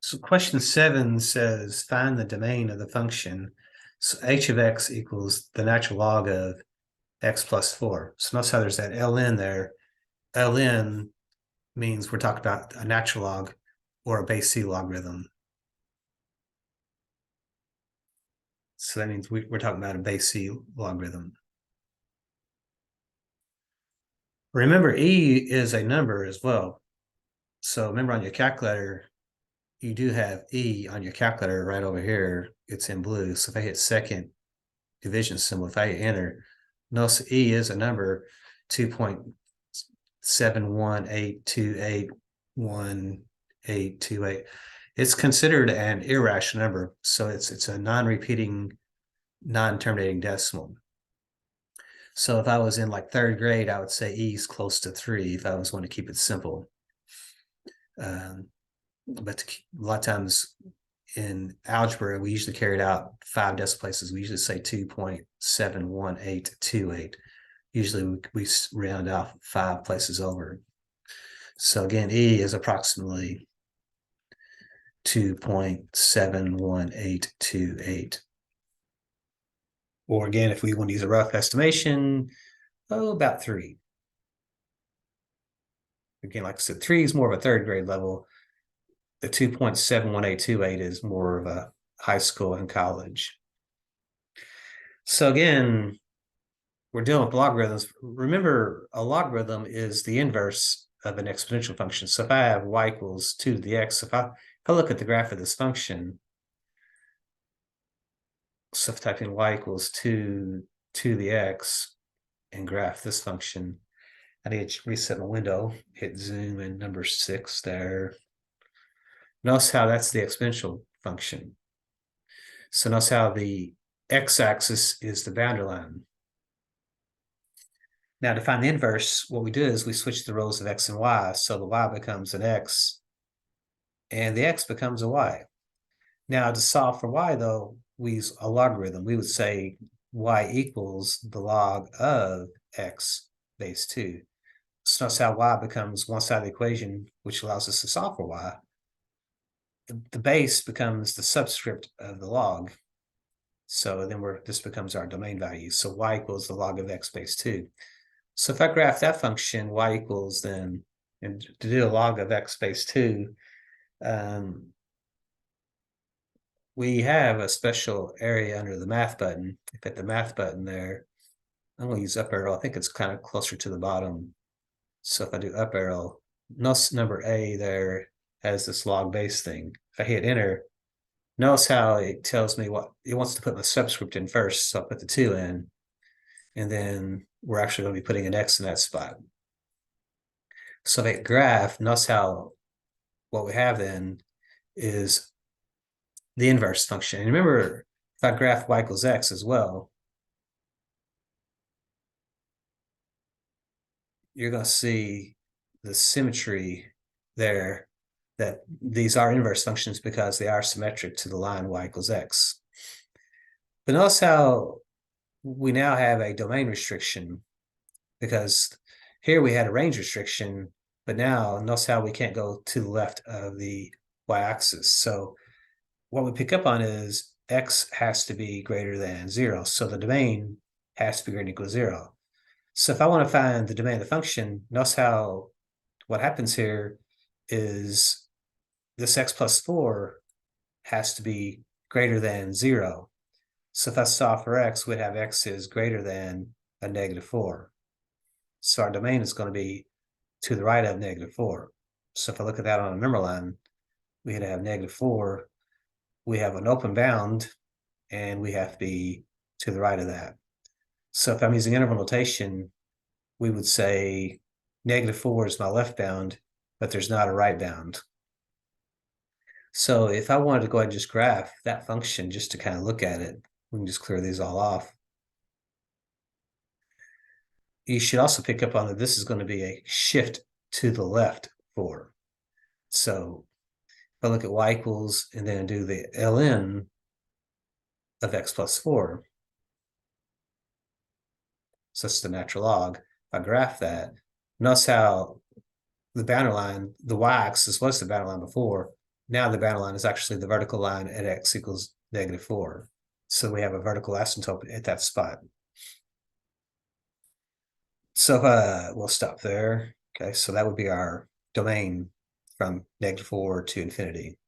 So question 7 says find the domain of the function. So h of x equals the natural log of x plus 4. So notice how there's that ln there. Ln means we're talking about a natural log or a base c logarithm. So that means we're talking about a base c logarithm. Remember, e is a number as well. So remember on your calculator, you do have e on your calculator right over here. It's in blue. So if I hit second division symbol, if I hit enter, notice e is a number 2.718281828. It's considered an irrational number, so it's a non-repeating, non-terminating decimal. So if I was in like third grade, I would say e is close to 3 if I was want to keep it simple. But a lot of times in algebra, we usually carry it out 5 decimal places. We usually say 2.71828. Usually we round out 5 places over. So again, e is approximately 2.71828. Or again, if we want to use a rough estimation, about 3. Again, like I said, 3 is more of a third grade level. The 2.71828 is more of a high school and college. So again, we're dealing with logarithms. Remember, a logarithm is the inverse of an exponential function. So if I have y equals 2 to the x, if I look at the graph of this function, so if I type in y equals 2 to the x and graph this function, I need to reset my window, hit zoom and number 6 there. Notice how that's the exponential function. So notice how the x-axis is the boundary line. Now to find the inverse, what we do is we switch the rows of x and y. So the y becomes an x and the x becomes a y. Now to solve for y though, we use a logarithm. We would say y equals the log of x base 2. So notice how y becomes one side of the equation, which allows us to solve for y. The base becomes the subscript of the log. So then this becomes our domain value. So y equals the log of x base 2. So if I graph that function, y equals then, and to do a log of x base 2, we have a special area under the math button. If I hit the math button there, I'm going to use up arrow. I think it's kind of closer to the bottom. So if I do up arrow, notice number A there has this log base thing. If I hit enter, notice how it tells me what it wants to put the subscript in first. So I'll put the 2 in, and then we're actually going to be putting an x in that spot. So if I hit graph, notice how what we have then is the inverse function. And remember, if I graph y equals x as well, you're going to see the symmetry there, that these are inverse functions because they are symmetric to the line y equals x. But notice how we now have a domain restriction, because here we had a range restriction, but now notice how we can't go to the left of the y-axis. So what we pick up on is x has to be greater than 0. So the domain has to be greater than or equal to 0. So if I want to find the domain of the function, notice how what happens here is this x plus 4 has to be greater than 0. So if I solve for x, we'd have x is greater than a -4. So our domain is going to be to the right of -4. So if I look at that on a number line, we had to have -4. We have an open bound, and we have to be to the right of that. So if I'm using interval notation, we would say -4 is my left bound, but there's not a right bound. So if I wanted to go ahead and just graph that function just to kind of look at it, we can just clear these all off. You should also pick up on that this is going to be a shift to the left 4. So if I look at y equals and then do the ln of x plus 4, so that's the natural log. If I graph that, notice how the boundary line, the y-axis was the boundary line before. now the boundary line is actually the vertical line at x equals -4. So we have a vertical asymptote at that spot. So we'll stop there. Okay, so that would be our domain from -4 to infinity.